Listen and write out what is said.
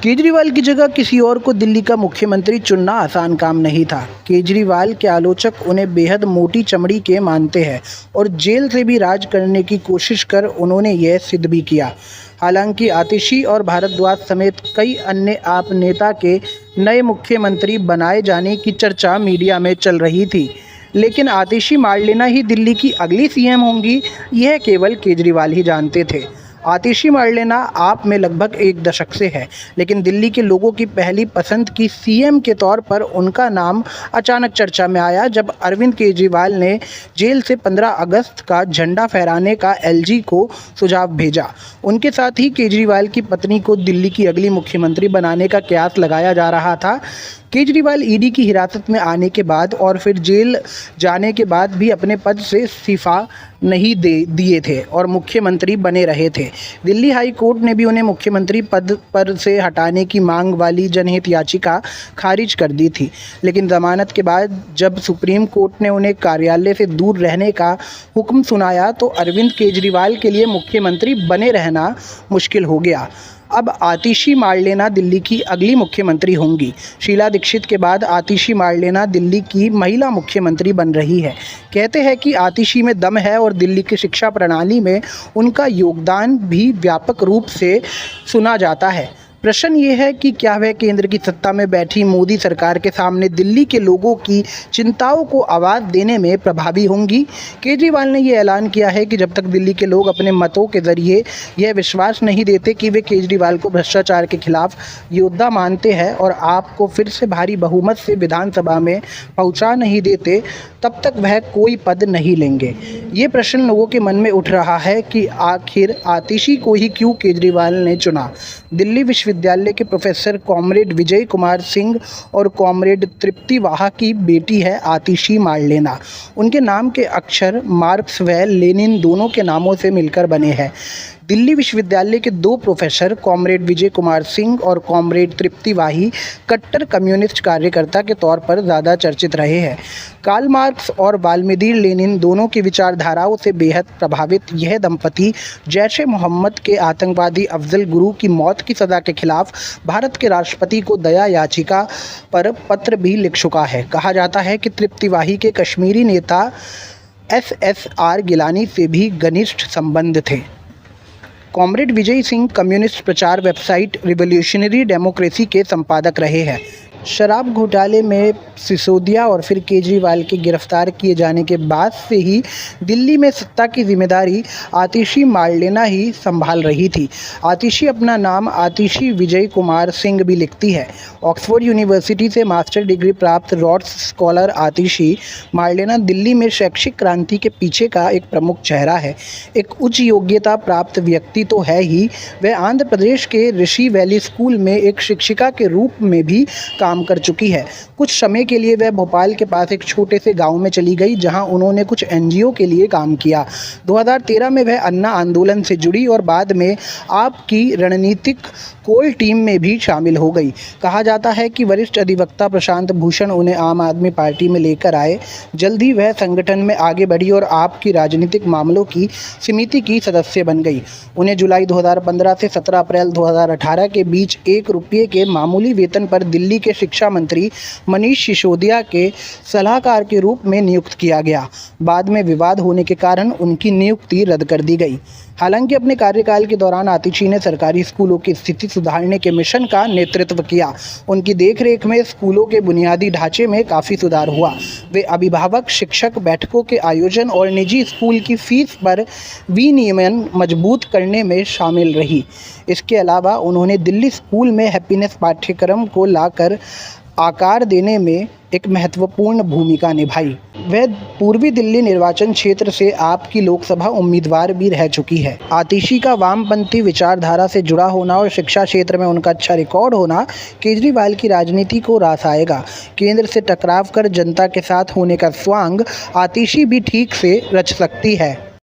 केजरीवाल की जगह किसी और को दिल्ली का मुख्यमंत्री चुनना आसान काम नहीं था। केजरीवाल के आलोचक उन्हें बेहद मोटी चमड़ी के मानते हैं और जेल से भी राज करने की कोशिश कर उन्होंने यह सिद्ध भी किया। हालांकि आतिशी और भारद्वाज समेत कई अन्य आप नेता के नए मुख्यमंत्री बनाए जाने की चर्चा मीडिया में चल रही थी, लेकिन आतिशी मार्लेना ही दिल्ली की अगली सीएम होंगी, यह केवल केजरीवाल ही जानते थे। आतिशी मार्लेना आप में लगभग एक दशक से है, लेकिन दिल्ली के लोगों की पहली पसंद की सीएम के तौर पर उनका नाम अचानक चर्चा में आया जब अरविंद केजरीवाल ने जेल से 15 अगस्त का झंडा फहराने का एलजी को सुझाव भेजा। उनके साथ ही केजरीवाल की पत्नी को दिल्ली की अगली मुख्यमंत्री बनाने का कयास लगाया जा रहा था। केजरीवाल ईडी की हिरासत में आने के बाद और फिर जेल जाने के बाद भी अपने पद से इस्तीफा नहीं दिए थे और मुख्यमंत्री बने रहे थे। दिल्ली हाई कोर्ट ने भी उन्हें मुख्यमंत्री पद पर से हटाने की मांग वाली जनहित याचिका खारिज कर दी थी, लेकिन जमानत के बाद जब सुप्रीम कोर्ट ने उन्हें कार्यालय से दूर रहने का हुक्म सुनाया तो अरविंद केजरीवाल के लिए मुख्यमंत्री बने रहना मुश्किल हो गया। अब आतिशी मार्लेना दिल्ली की अगली मुख्यमंत्री होंगी। शीला दीक्षित के बाद आतिशी मार्लेना दिल्ली की महिला मुख्यमंत्री बन रही है। कहते हैं कि आतिशी में दम है और दिल्ली की शिक्षा प्रणाली में उनका योगदान भी व्यापक रूप से सुना जाता है। प्रश्न ये है कि क्या वह केंद्र की सत्ता में बैठी मोदी सरकार के सामने दिल्ली के लोगों की चिंताओं को आवाज़ देने में प्रभावी होंगी। केजरीवाल ने ये ऐलान किया है कि जब तक दिल्ली के लोग अपने मतों के जरिए यह विश्वास नहीं देते कि वे केजरीवाल को भ्रष्टाचार के खिलाफ योद्धा मानते हैं और आपको फिर से भारी बहुमत से विधानसभा में पहुंचा नहीं देते, तब तक वह कोई पद नहीं लेंगे। ये प्रश्न लोगों के मन में उठ रहा है कि आखिर आतिशी को ही क्यों केजरीवाल ने चुना। दिल्ली विश्वविद्यालय के प्रोफेसर कॉमरेड विजय कुमार सिंह और कॉमरेड तृप्ति वाहा की बेटी है आतिशी मार्लेना। उनके नाम के अक्षर मार्क्स व लेनिन दोनों के नामों से मिलकर बने हैं। दिल्ली विश्वविद्यालय के दो प्रोफेसर कॉमरेड विजय कुमार सिंह और कॉमरेड तृप्ति वाही कट्टर कम्युनिस्ट कार्यकर्ता के तौर पर ज़्यादा चर्चित रहे हैं। कार्ल मार्क्स और वाल्मीकि लेनिन दोनों की विचारधाराओं से बेहद प्रभावित यह दंपति जैश-ए मोहम्मद के आतंकवादी अफजल गुरू की मौत की सज़ा के खिलाफ भारत के राष्ट्रपति को दया याचिका पर पत्र भी लिख चुका है। कहा जाता है कि तृप्ति वाही के कश्मीरी नेता SSR गिलानी से भी घनिष्ठ संबंध थे। कॉमरेड विजय सिंह कम्युनिस्ट प्रचार वेबसाइट रिवॉल्यूशनरी डेमोक्रेसी के संपादक रहे हैं। शराब घोटाले में सिसोदिया और फिर केजरीवाल के गिरफ्तार किए जाने के बाद से ही दिल्ली में सत्ता की जिम्मेदारी आतिशी मार्लेना ही संभाल रही थी। आतिशी अपना नाम आतिशी विजय कुमार सिंह भी लिखती है। ऑक्सफोर्ड यूनिवर्सिटी से मास्टर डिग्री प्राप्त रॉड्स स्कॉलर आतिशी मार्लेना दिल्ली में शैक्षिक क्रांति के पीछे का एक प्रमुख चेहरा है। एक उच्च योग्यता प्राप्त व्यक्ति तो है ही, वह आंध्र प्रदेश के ऋषि वैली स्कूल में एक शिक्षिका के रूप में भी काम कर चुकी है। कुछ समय के लिए वह भोपाल के पास एक छोटे से गांव में चली गई, जहां उन्होंने कुछ एनजीओ के लिए काम किया। 2013 में वह अन्ना आंदोलन से जुड़ी और बाद में आपकी रणनीतिक कोल टीम में भी शामिल हो गई। कहा जाता है कि वरिष्ठ अधिवक्ता प्रशांत भूषण उन्हें आम आदमी पार्टी में लेकर आए। जल्द ही वह संगठन में आगे बढ़ी और आपकी राजनीतिक मामलों की समिति की सदस्य बन गई। उन्हें जुलाई 2015 से 17 अप्रैल 2018 के बीच ₹1 के मामूली वेतन पर दिल्ली के शिक्षा मंत्री मनीष सिसोदिया के सलाहकार के रूप में नियुक्त किया गया। बाद में विवाद होने के कारण उनकी नियुक्ति रद्द कर दी गई। हालांकि अपने कार्यकाल के दौरान आतिशी ने सरकारी स्कूलों की स्थिति सुधारने के मिशन का नेतृत्व किया। उनकी देखरेख में स्कूलों के बुनियादी ढांचे में काफ़ी सुधार हुआ। वे अभिभावक शिक्षक बैठकों के आयोजन और निजी स्कूल की फीस पर विनियमन मजबूत करने में शामिल रही। इसके अलावा उन्होंने दिल्ली स्कूल में हैप्पीनेस पाठ्यक्रम को लाकर आकार देने में एक महत्वपूर्ण भूमिका निभाई। वह पूर्वी दिल्ली निर्वाचन क्षेत्र से आपकी लोकसभा उम्मीदवार भी रह चुकी है। आतिशी का वामपंथी विचारधारा से जुड़ा होना और शिक्षा क्षेत्र में उनका अच्छा रिकॉर्ड होना केजरीवाल की राजनीति को रास आएगा। केंद्र से टकराव कर जनता के साथ होने का स्वांग आतिशी भी ठीक से रच सकती है।